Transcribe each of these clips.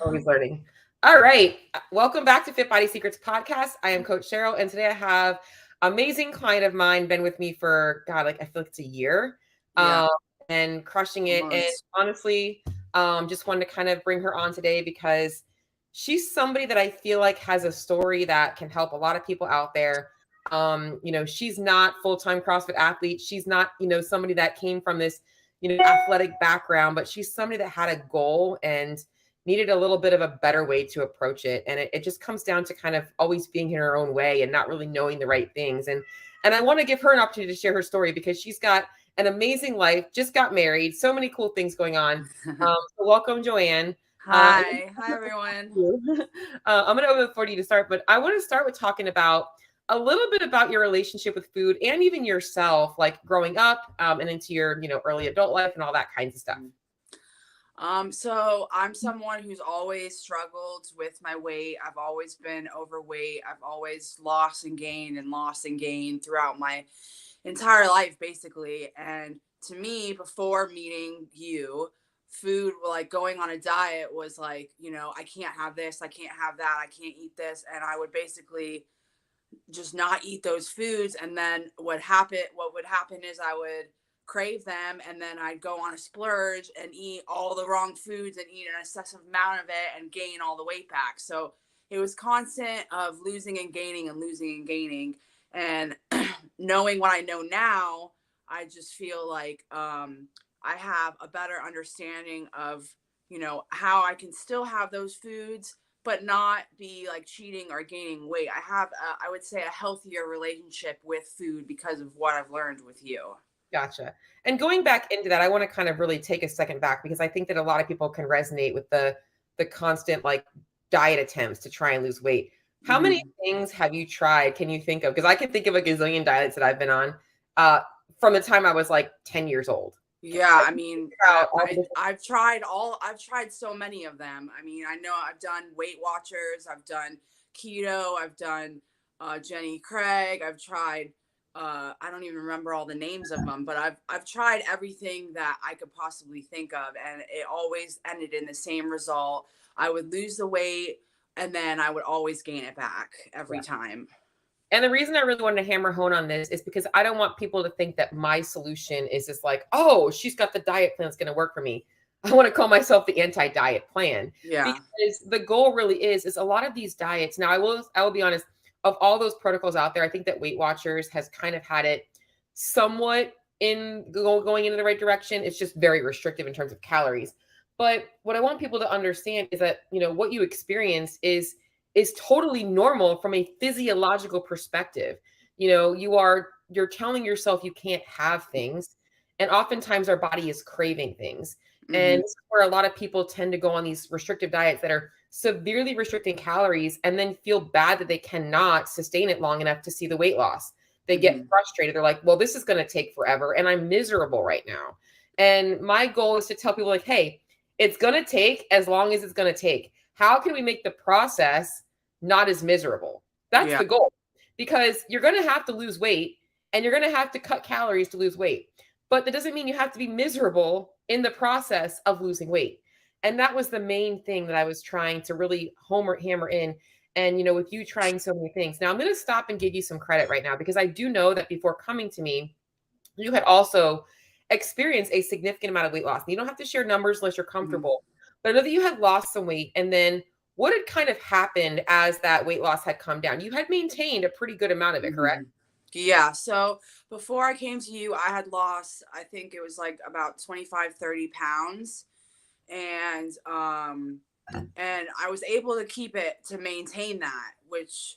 Always learning. All right. Welcome back to Fit Body Secrets podcast. I am Coach Cheryl, and today I have amazing client of mine, been with me for God, like I feel like it's a year, Yeah, um, and crushing it. And almost. honestly, just wanted to kind of bring her on today because she's somebody that I feel like has a story that can help a lot of people out there. She's not full-time CrossFit athlete. She's not, somebody that came from this, athletic background, but she's somebody that had a goal and needed a little bit of a better way to approach it. And it just comes down to kind of always being in her own way and not really knowing the right things. And I want to give her an opportunity to share her story because she's got an amazing life, just got married, so many cool things going on. So welcome, Joanne. Uh, Hi everyone. I'm going to open it for you to start, but I want to start with talking about a little bit about your relationship with food and even yourself, like growing up and into your, early adult life and all that kinds of stuff. So I'm someone who's always struggled with my weight. I've always been overweight. I've always lost and gained throughout my entire life, basically. And to me, before meeting you, food, like going on a diet, was like, I can't have this, I can't have that, I can't eat this. And I would basically just not eat those foods. And then what would happen is I would crave them, and then I'd go on a splurge and eat all the wrong foods and eat an excessive amount of it and gain all the weight back. So it was constant of losing and gaining and losing and gaining. And knowing what I know now, I just feel like I have a better understanding of, how I can still have those foods but not be like cheating or gaining weight. I have, I would say, a healthier relationship with food because of what I've learned with you. Gotcha. And going back into that, I want to kind of really take a second back because I think that a lot of people can resonate with the constant like diet attempts to try and lose weight. How many Mm-hmm. things have you tried? Can you think of? Because I can think of a gazillion diets that I've been on uh, from the time I was like 10 years old. Yeah, Like, I mean, out all the different- I've tried so many of them. I mean, I know I've done Weight Watchers, I've done keto, I've done Jenny Craig, I've tried I don't even remember all the names of them, but I've tried everything that I could possibly think of, and it always ended in the same result. I would lose the weight and then I would always gain it back every yeah. time. And the reason I really wanted to hammer home on this is because I don't want people to think that my solution is just like, oh, she's got the diet plan that's going to work for me. I want to call myself the anti-diet plan Yeah. because the goal really is a lot of these diets. Now, I will be honest, of all those protocols out there, I think that Weight Watchers has kind of had it somewhat going in the right direction. It's just very restrictive in terms of calories. But what I want people to understand is that, what you experience is totally normal from a physiological perspective. You're telling yourself you can't have things, and oftentimes our body is craving things. And Hmm. this is where a lot of people tend to go on these restrictive diets that are severely restricting calories and then feel bad that they cannot sustain it long enough to see the weight loss. They get Hmm. frustrated. They're like, well, this is going to take forever and I'm miserable right now. And my goal is to tell people like, hey, it's going to take as long as it's going to take. How can we make the process not as miserable? That's Yeah. the goal, because you're going to have to lose weight and you're going to have to cut calories to lose weight. But that doesn't mean you have to be miserable in the process of losing weight. And that was the main thing that I was trying to really hammer in. And, with you trying so many things. Now, I'm going to stop and give you some credit right now because I do know that before coming to me, you had also experienced a significant amount of weight loss. And you don't have to share numbers unless you're Hmm. comfortable. But I know that you had lost some weight. And then what had kind of happened as that weight loss had come down? You had maintained a pretty good amount of it, correct? Hmm. Yeah. So before I came to you, I had lost, I think it was like about 25, 30 pounds. And, and I was able to keep it to maintain that, which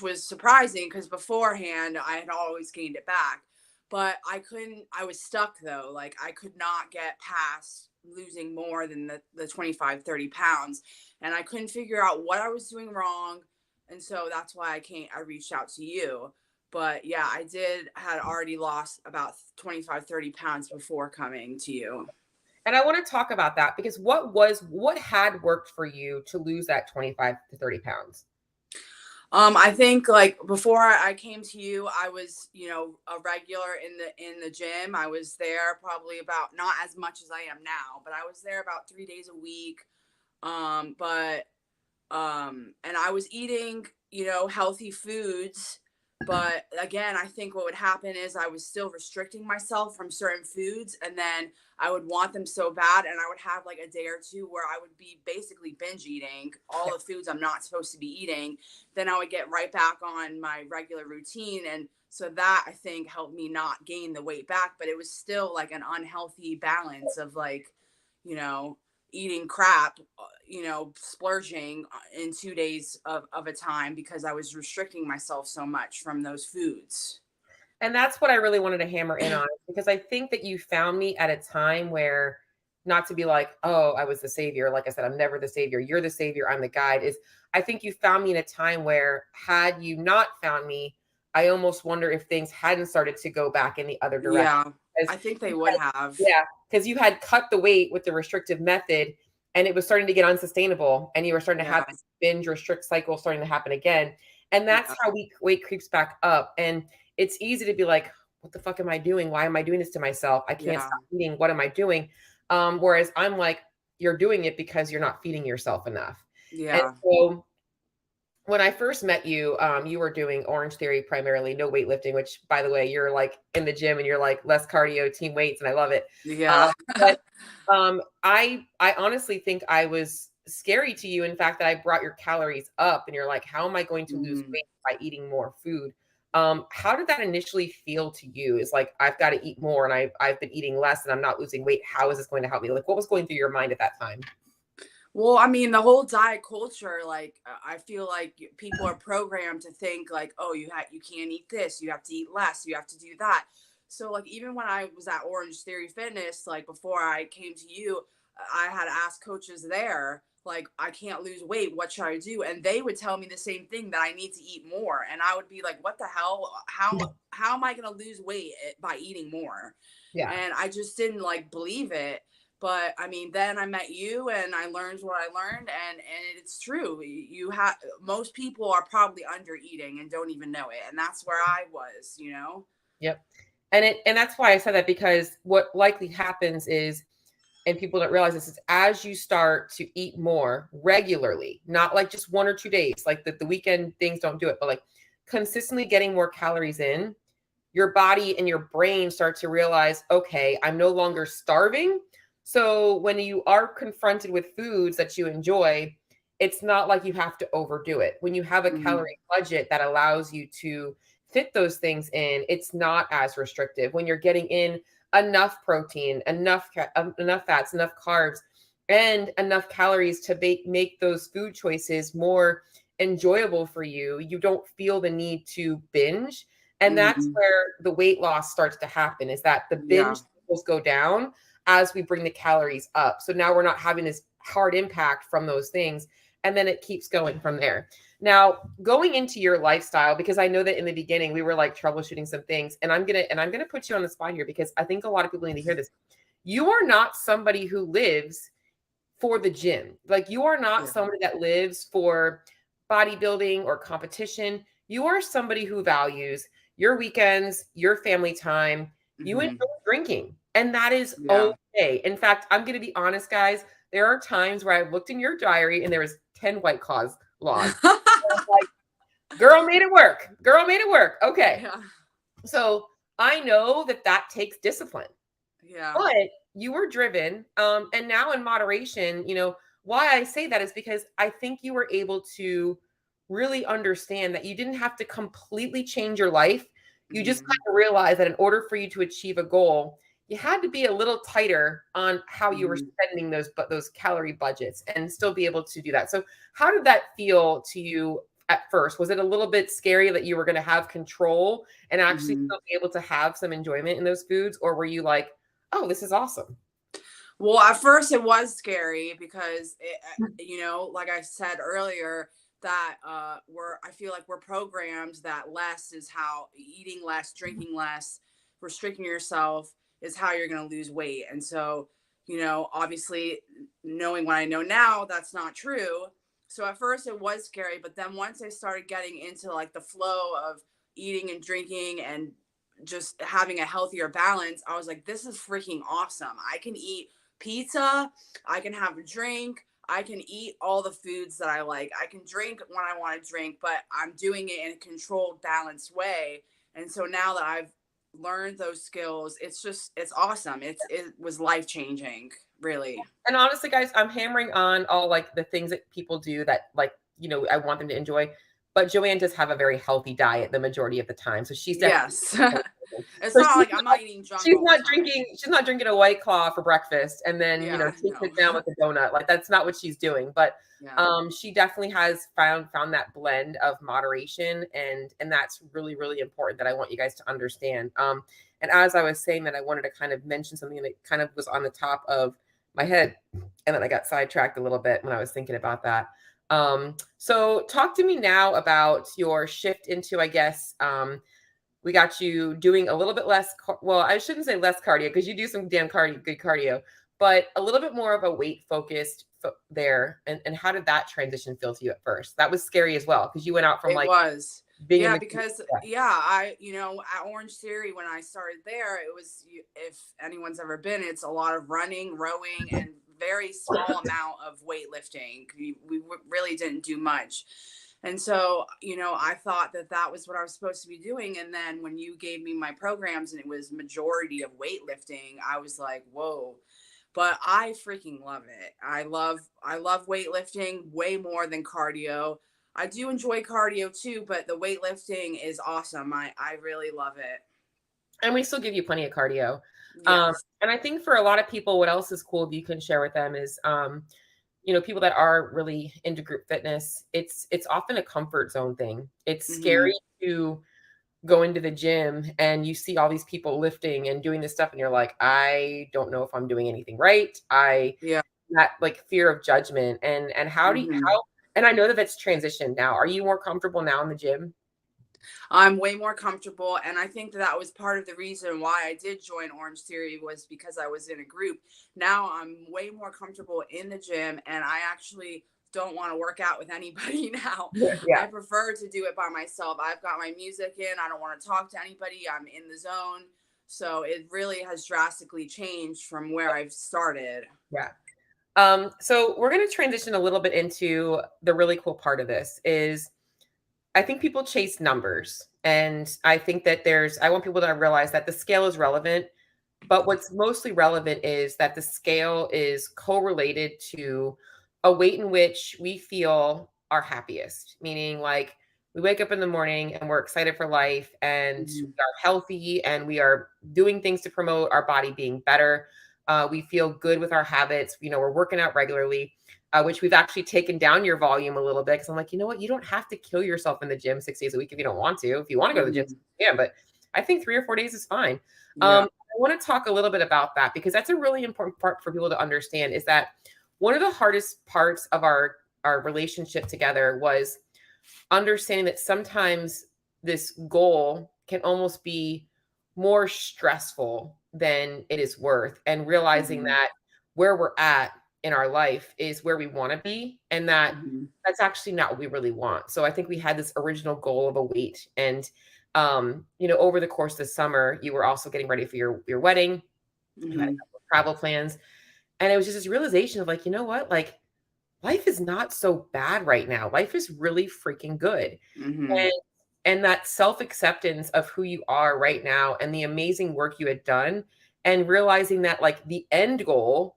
was surprising because beforehand I had always gained it back. But I was stuck though. Like I could not get past losing more than the 25, 30 pounds. And I couldn't figure out what I was doing wrong. And so that's why I reached out to you. But yeah, had already lost about 25, 30 pounds before coming to you. And I want to talk about that because what had worked for you to lose that 25 to 30 pounds? I think like before I came to you, I was, you know, a regular in the gym. I was there probably about not as much as I am now, but I was there about 3 days a week. But and I was eating, you know, healthy foods. But again, I think what would happen is I was still restricting myself from certain foods, and then I would want them so bad, and I would have like a day or two where I would be basically binge eating all Yeah. the foods I'm not supposed to be eating. Then I would get right back on my regular routine, and so that I think helped me not gain the weight back, but it was still like an unhealthy balance of like, you know, eating crap, you know, splurging in 2 days of a time because I was restricting myself so much from those foods. And that's what I really wanted to hammer in on because I think that you found me at a time where, not to be like, oh, I was the savior. Like I said, I'm never the savior. You're the savior. I'm the guide. Is I think you found me in a time where, had you not found me, I almost wonder if things hadn't started to go back in the other direction. Yeah, As I think they you would had, have. yeah, because you had cut the weight with the restrictive method and it was starting to get unsustainable and you were starting to Yeah, have this binge restrict cycle starting to happen again. And that's yeah, how weight creeps back up. And it's easy to be like, what the fuck am I doing? Why am I doing this to myself? I can't yeah, stop eating. What am I doing? Whereas I'm like, you're doing it because you're not feeding yourself enough. And yeah, so when I first met you, you were doing Orange Theory primarily, no weightlifting, which by the way, you're like in the gym and you're like less cardio, team weights, and I love it. yeah. But I honestly think I was scary to you in fact that I brought your calories up and you're like, how am I going to lose Mhm. weight by eating more food? How did that initially feel to you? Is like, I've got to eat more and I've been eating less and I'm not losing weight. How is this going to help me? Like, what was going through your mind at that time? Well, I mean, the whole diet culture, like I feel like people are programmed to think like, oh, you can't eat this, you have to eat less, you have to do that. So like even when I was at Orange Theory Fitness, like before I came to you, I had asked coaches there, like, I can't lose weight, what should I do? And they would tell me the same thing, that I need to eat more. And I would be like, what the hell? How am I gonna lose weight by eating more? Yeah. And I just didn't like believe it. But I mean, then I met you and I learned what I learned, and it's true. You have Most people are probably under eating and don't even know it, and that's where I was, you know. Yep. And that's why I said that, because what likely happens is, and people don't realize this, is as you start to eat more regularly, not like just 1 or 2 days, like the weekend things don't do it, but like consistently getting more calories in, your body and your brain start to realize, okay, I'm no longer starving. So when you are confronted with foods that you enjoy, it's not like you have to overdo it. When you have a Hmm. calorie budget that allows you to fit those things in, it's not as restrictive. When you're getting in enough protein, enough fats, enough carbs, and enough calories to make those food choices more enjoyable for you, you don't feel the need to binge. And that's Hmm. where the weight loss starts to happen, is that the binge Yeah. cycles go down as we bring the calories up. So now we're not having this hard impact from those things. And then it keeps going from there. Now, going into your lifestyle, because I know that in the beginning we were like troubleshooting some things, and I'm gonna put you on the spot here because I think a lot of people need to hear this. You are not somebody who lives for the gym. Like, you are not Yeah. somebody that lives for bodybuilding or competition. You are somebody who values your weekends, your family time. You enjoy Hmm. drinking, and that is Yeah. okay. In fact, I'm going to be honest, guys. There are times where I've looked in your diary and there was 10 White Claws logged. I'm like, girl made it work. Girl made it work. Okay. Yeah. So I know that that takes discipline, Yeah. but you were driven. And now in moderation, why I say that is because I think you were able to really understand that you didn't have to completely change your life. You just Hmm. kind of realize that in order for you to achieve a goal, you had to be a little tighter on how you were Hmm. spending those calorie budgets and still be able to do that. So how did that feel to you at first? Was it a little bit scary that you were going to have control and actually Hmm. still be able to have some enjoyment in those foods? Or were you like, oh, this is awesome? Well, at first it was scary because you know, like I said earlier, that I feel like we're programmed that less is how eating less, drinking less, restricting yourself is how you're going to lose weight. And so, you know, obviously knowing what I know now, that's not true. So at first it was scary, but then once I started getting into like the flow of eating and drinking and just having a healthier balance, I was like, this is freaking awesome. I can eat pizza, I can have a drink, I can eat all the foods that I like. I can drink when I want to drink, but I'm doing it in a controlled, balanced way. And so now that I've learned those skills, it's awesome. It was life changing, really. And honestly, guys, I'm hammering on all like the things that people do that like, I want them to enjoy. But Joanne does have a very healthy diet the majority of the time. So she's definitely Yes. It's so not like I'm not eating junk all the time. she's not drinking a White Claw for breakfast and then, Yeah, chasing no. it down with a donut. Like that's not what she's doing. But Yeah. she definitely has found that blend of moderation, and that's really, really important that I want you guys to understand. And as I was saying that, I wanted to kind of mention something that kind of was on the top of my head, and then I got sidetracked a little bit when I was thinking about that. So talk to me now about your shift into, I guess, we got you doing a little bit less. Well, I shouldn't say less cardio because you do some damn good cardio, but a little bit more of a weight focused there. And how did that transition feel to you at first? That was scary as well because you went out from It like was. being in Yeah, the because yeah. at Orange Theory when I started there, it was if anyone's ever been, it's a lot of running, rowing, and very small amount of weightlifting. We really didn't do much. And so, I thought that that was what I was supposed to be doing. And then when you gave me my programs and it was majority of weightlifting, I was like, whoa. But I freaking love it. I love weightlifting way more than cardio. I do enjoy cardio too, but the weightlifting is awesome. I really love it. And we still give you plenty of cardio. Yes. And I think for a lot of people, what else is cool that you can share with them is, people that are really into group fitness, it's often a comfort zone thing. It's Hmm. scary to go into the gym and you see all these people lifting and doing this stuff and you're like, I don't know if I'm doing anything right. Yeah. That like fear of judgment and Hmm. how and I know that that's transitioned now. Are you more comfortable now in the gym? I'm way more comfortable, and I think that that was part of the reason why I did join Orange Theory was because I was in a group. Now I'm way more comfortable in the gym, and I actually don't want to work out with anybody now. Yeah. I Yeah. prefer to do it by myself. I've got my music in. I don't want to talk to anybody. I'm in the zone. So it really has drastically changed from where I've started. Yeah. So we're going to transition a little bit into the really cool part of this is I think people chase numbers. And I think that I want people to realize that the scale is relevant, but what's mostly relevant is that the scale is correlated to a weight in which we feel our happiest, meaning like we wake up in the morning and we're excited for life and Mhm. we are healthy and we are doing things to promote our body being better. We feel good with our habits. We're working out regularly, which we've actually taken down your volume a little bit because I'm like, you know what? You don't have to kill yourself in the gym 6 days a week if you don't want to. If you want to go to the gym, Mhm. yeah, but I think 3 or 4 days is fine. Yeah. I want to talk a little bit about that because that's a really important part for people to understand is that one of the hardest parts of our relationship together was understanding that sometimes this goal can almost be more stressful than it is worth and realizing Mhm. that where we're at in our life is where we want to be and that Mhm. that's actually not what we really want. So I think we had this original goal of a weight and over the course of the summer you were also getting ready for your wedding. You had a Mhm. couple of travel plans and it was just this realization of like, you know what, like life is not so bad right now. Life is really freaking good. Mhm. And and that self-acceptance of who you are right now and the amazing work you had done and realizing that like the end goal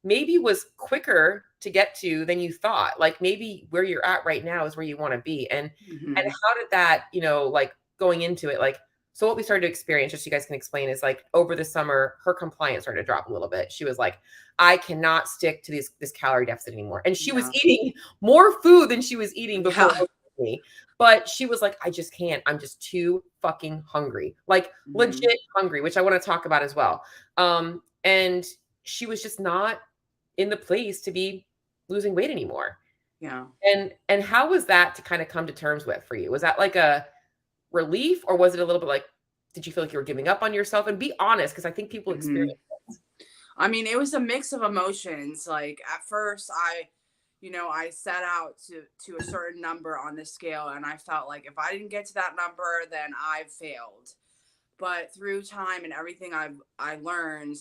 maybe was quicker to get to than you thought. Like maybe where you're at right now is where you want to be. And Mhm. how did that, like going into it, like so what we started to experience, just so you guys can explain, is like over the summer, her compliance started to drop a little bit. She was like, I cannot stick to this calorie deficit anymore. And she was Yeah. eating more food than she was eating before Yeah. me. But she was like, I just can't. I'm just too fucking hungry. Like Mhm. legit hungry, which I want to talk about as well. And she was just not in the place to be losing weight anymore. Yeah. And how was that to kind of come to terms with for you? Was that like a relief or was it a little bit like, did you feel like you were giving up on yourself? And be honest, because I think people experience Mhm. I mean, it was a mix of emotions. Like at first, I set out to a certain number on the scale, and I felt like if I didn't get to that number, then I've failed. But through time and everything I learned,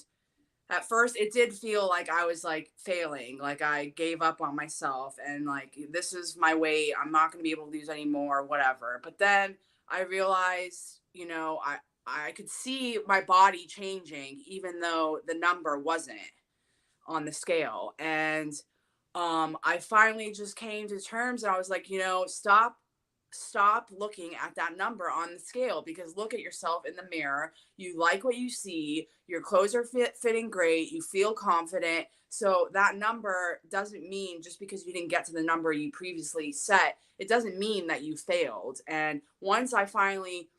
at first it did feel like I was like failing, like I gave up on myself and like this is my weight, I'm not going to be able to lose anymore, whatever. But then I realized, I could see my body changing even though the number wasn't on the scale. And I finally just came to terms, and I was like, stop looking at that number on the scale, because look at yourself in the mirror. You like what you see, your clothes are fitting great, you feel confident. So that number doesn't mean, just because you didn't get to the number you previously set, it doesn't mean that you failed. And once I finally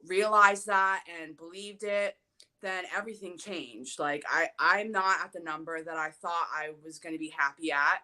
realized that and believed it, then everything changed. Like I'm not at the number that I thought I was going to be happy at,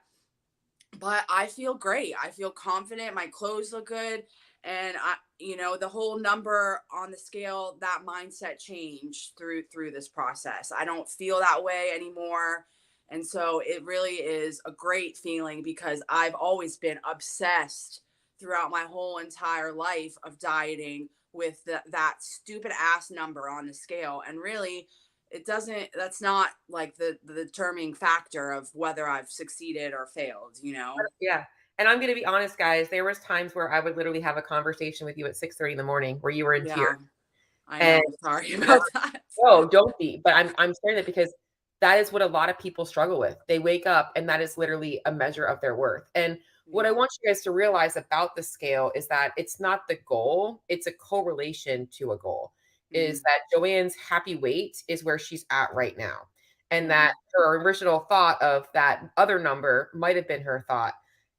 but I feel great. I feel confident. My clothes look good. And the whole number on the scale, that mindset changed through this process. I don't feel that way anymore. And so it really is a great feeling, because I've always been obsessed throughout my whole entire life of dieting with that stupid ass number on the scale. And really, that's not like the determining factor of whether I've succeeded or failed. Yeah. And I'm going to be honest, guys. There was times where I would literally have a conversation with you at 6:30 in the morning where you were in tears. Yeah, I And know. Sorry about that. no, don't be. But I'm saying that because that is what a lot of people struggle with. They wake up and that is literally a measure of their worth. And what I Yeah. want you guys to realize about the scale is that it's not the goal, it's a correlation to a goal. Is Mm, that Joanne's happy weight is where she's at right now. And mm, that her original thought of that other number might have been her thought.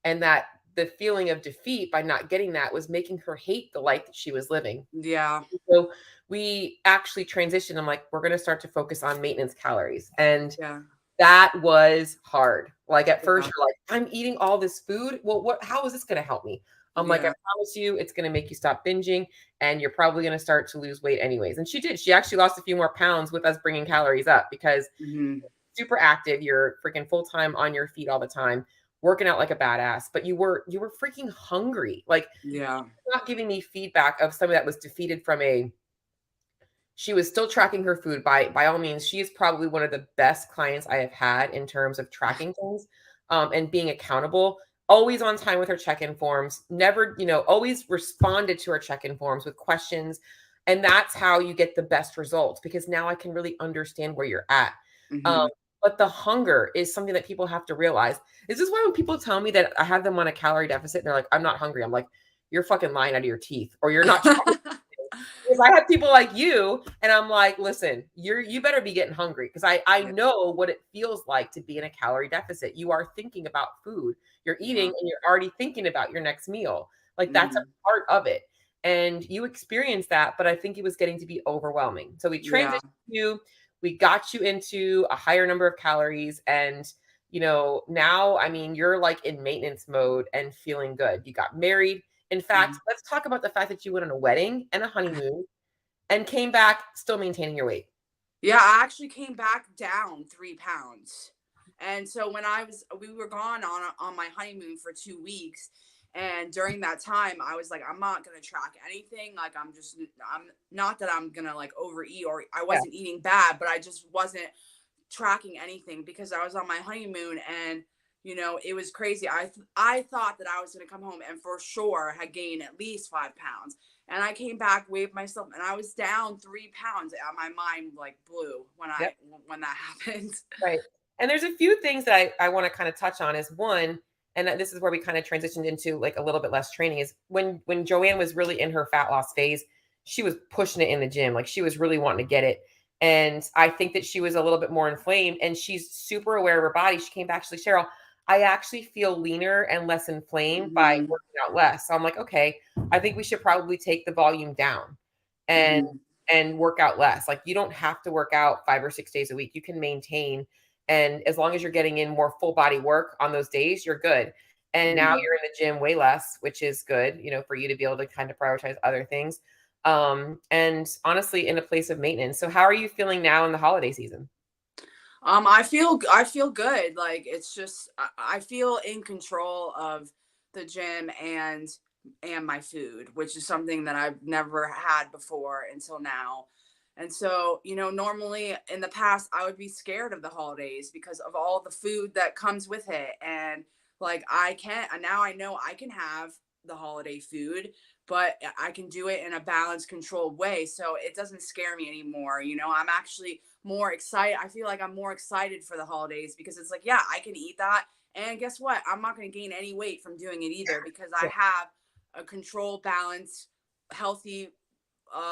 And that the feeling of defeat by not getting that was making her hate the life that she was living. yeah. So we actually transitioned. I'm like, we're going to start to focus on maintenance calories. And Yeah. that was hard. Like at first Yeah. you're like, I'm eating all this food. Well, how is this going to help me? I'm like, I Yeah. promise you, it's going to make you stop binging and you're probably going to start to lose weight anyways. And she did. She actually lost a few more pounds with us bringing calories up because Hmm. super active. You're freaking full time on your feet all the time, working out like a badass, but you were freaking hungry. Like Yeah. not giving me feedback of somebody that was defeated from a she was still tracking her food. By all means, she is probably one of the best clients I have had in terms of tracking things, and being accountable, always on time with her check-in forms, never, always responded to her check-in forms with questions. And that's how you get the best results, because now I can really understand where you're at. um, Hmm. but the hunger is something that people have to realize. Is this why when people tell me that I have them on a calorie deficit, they're like, I'm not hungry, I'm like, you're fucking lying out of your teeth, or you're not trying. Because I have people like you, and I'm like, listen, you better be getting hungry, because I Yeah. know what it feels like to be in a calorie deficit. You are thinking about food, you're eating, Yeah. and you're already thinking about your next meal. Like that's a Hmm. part of it, and you experienced that. But I think it was getting to be overwhelming. So we transitioned Yeah. you, we got you into a higher number of calories, and now I mean you're like in maintenance mode and feeling good. You got married. In fact, Mhm. let's talk about the fact that you went on a wedding and a honeymoon and came back still maintaining your weight. Yeah, I actually came back down 3 pounds. And so we were gone on my honeymoon for 2 weeks. And during that time, I was like, I'm not going to track anything. Like, I'm not that I'm going to like overeat, or I Yeah. wasn't eating bad, but I just wasn't tracking anything because I was on my honeymoon. And, it was crazy. I thought that I was going to come home and for sure had gained at least 5 pounds. And I came back, weighed myself, and I was down 3 pounds. And my mind like blew Yep. when that happened. Right. And there's a few things that I want to kind of touch on is one, and this is where we kind of transitioned into like a little bit less training, is when Joanne was really in her fat loss phase, she was pushing it in the gym. Like she was really wanting to get it. And I think that she was a little bit more inflamed, and she's super aware of her body. She came back, actually, Cheryl, I actually feel leaner and less inflamed by Hmm. working out less. So I'm like, okay, I think we should probably take the volume down and Hmm. work out less. Like you don't have to work out 5 or 6 days a week. You can maintain. And as long as you're getting in more full body work on those days, you're good. And now Hmm. you're in the gym way less, which is good, for you to be able to kind of prioritize other things. And honestly, in a place of maintenance. So how are you feeling now in the holiday season? I feel good. Like it's just I feel in control of the gym and my food, which is something that I've never had before until now. And so, you know, normally in the past I would be scared of the holidays because of all the food that comes with it. And like I can't now I know I can have the holiday food, but I can do it in a balanced, controlled way. So it doesn't scare me anymore. You know, I'm actually more excited. I feel like I'm more excited for the holidays because it's like, yeah, I can eat that. And guess what? I'm not going to gain any weight from doing it either because I Yeah. have a controlled, balanced, healthy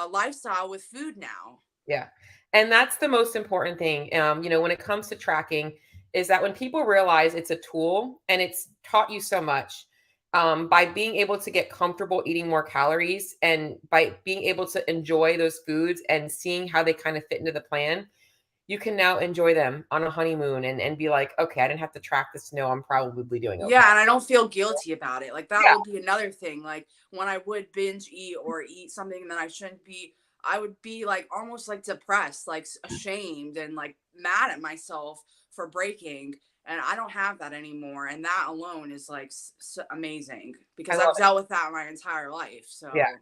lifestyle with food now. Yeah. And that's the most important thing. When it comes to tracking, is that when people realize it's a tool and it's taught you so much, by being able to get comfortable eating more calories and by being able to enjoy those foods and seeing how they kind of fit into the plan, you can now enjoy them on a honeymoon and be like, okay, I didn't have to track this to know I'm probably doing okay. Yeah, and I don't feel guilty about it. Like that Yeah. would be another thing. Like when I would binge eat or eat something that I shouldn't be, I would be like almost like depressed, like ashamed and like mad at myself for breaking. And I don't have that anymore. And that alone is like amazing I because love I've it. dealt with that my entire life. Yeah. So,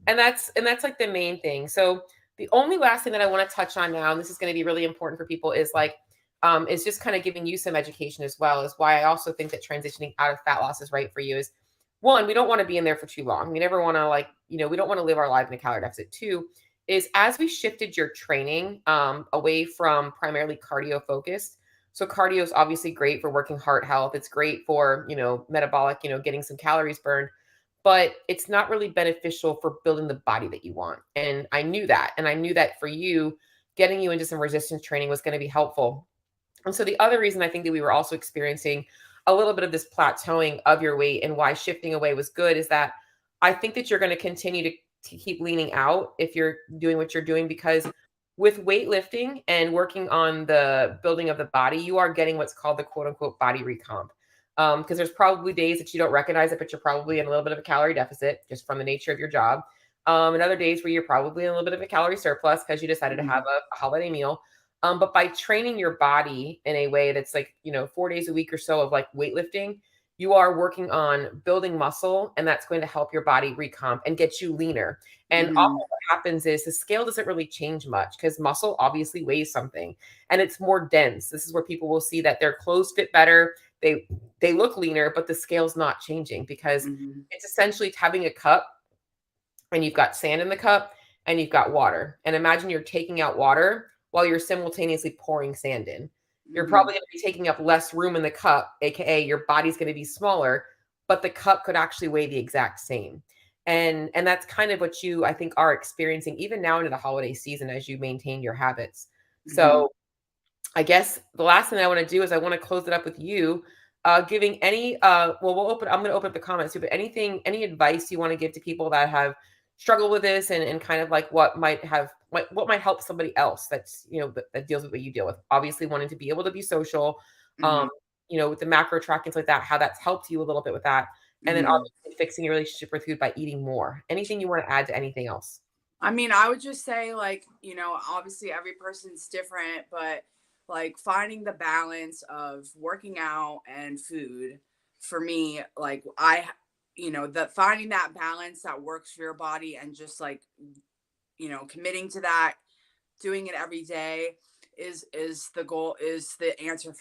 And that's like the main thing. So the only last thing that I want to touch on now, and this is going to be really important for people, is like is just kind of giving you some education as well, is why I also think that transitioning out of fat loss is right for you is one, we don't want to be in there for too long. We never want to we don't want to live our life in a calorie deficit. Two is as we shifted your training away from primarily cardio focused. So cardio is obviously great for working heart health. It's great for, metabolic, getting some calories burned, but it's not really beneficial for building the body that you want. And I knew that. And I knew that for you, getting you into some resistance training was going to be helpful. And so the other reason I think that we were also experiencing a little bit of this plateauing of your weight and why shifting away was good is that I think that you're going to continue to keep leaning out if you're doing what you're doing, because with weightlifting and working on the building of the body, you are getting what's called the quote unquote body recomp. Because there's probably days that you don't recognize it, but you're probably in a little bit of a calorie deficit just from the nature of your job. And other days where you're probably in a little bit of a calorie surplus because you decided to have mhm, a holiday meal. But by training your body in a way that's like, 4 days a week or so of like weightlifting, you are working on building muscle, and that's going to help your body recomp and get you leaner. And mhm, often what happens is the scale doesn't really change much because muscle obviously weighs something and it's more dense. This is where people will see that their clothes fit better. They look leaner, but the scale's not changing because mhm, it's essentially having a cup and you've got sand in the cup and you've got water. And imagine you're taking out water while you're simultaneously pouring sand in. You're mhm, probably going to be taking up less room in the cup, aka your body's going to be smaller, but the cup could actually weigh the exact same. And that's kind of what you I think are experiencing even now into the holiday season as you maintain your habits. mhm, So I guess the last thing I want to do is I want to close it up with you, giving any I'm going to open up the comments too, but any advice you want to give to people that have struggled with this and kind of like what might help somebody else that's, that deals with what you deal with. Obviously wanting to be able to be social, um, mhm, with the macro track, things like that, how that's helped you a little bit with that. And then mhm. obviously fixing your relationship with food by eating more. Anything you want to add to anything else? I mean, I would just say, like, you know, obviously every person's different, but like finding the balance of working out and food for me, like, you know, the finding that balance that works for your body and just like, you know, committing to that, doing it every day is the goal, is the answer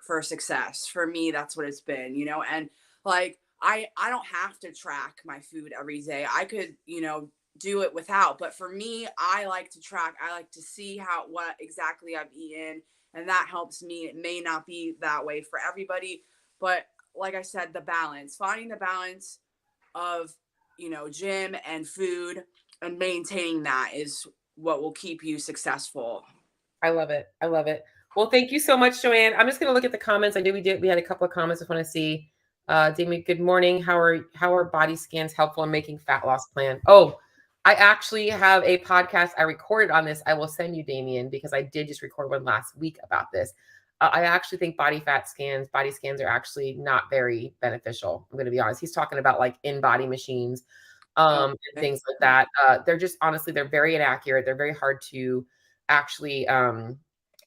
for success. For me, that's what it's been, you know, and like I don't have to track my food every day. I could, you know, do it without, but for me, I like to track. I like to see how what exactly I've eaten, and that helps me. It may not be that way for everybody, but like I said, the balance, finding the balance of, you know, gym and food and maintaining that is what will keep you successful. I love it. I love it. Well, thank you so much, Joanne. I'm just going to look at the comments. I knew we had a couple of comments. I just want to see. Damien, good morning. How are body scans helpful in making fat loss plan? Oh, I actually have a podcast I recorded on this. I will send you, Damien, because I did just record one last week about this. I actually think body scans are actually not very beneficial. I'm going to be honest. He's talking about like in-body machines, and Okay. things like that. They're just honestly, they're very inaccurate. They're very hard to actually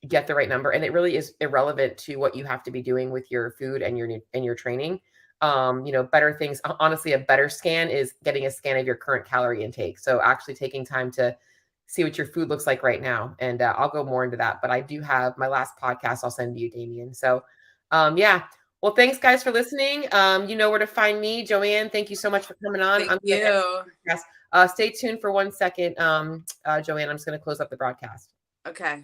get the right number. And it really is irrelevant to what you have to be doing with your food and your training. Better things, honestly, a better scan is getting a scan of your current calorie intake. So actually taking time to see what your food looks like right now. And I'll go more into that, but I do have my last podcast I'll send to you, Damien. So yeah. Well, thanks guys for listening. You know where to find me. Joanne, thank you so much for coming on. Thank you. Stay tuned for 1 second. Joanne, I'm just going to close up the broadcast. Okay.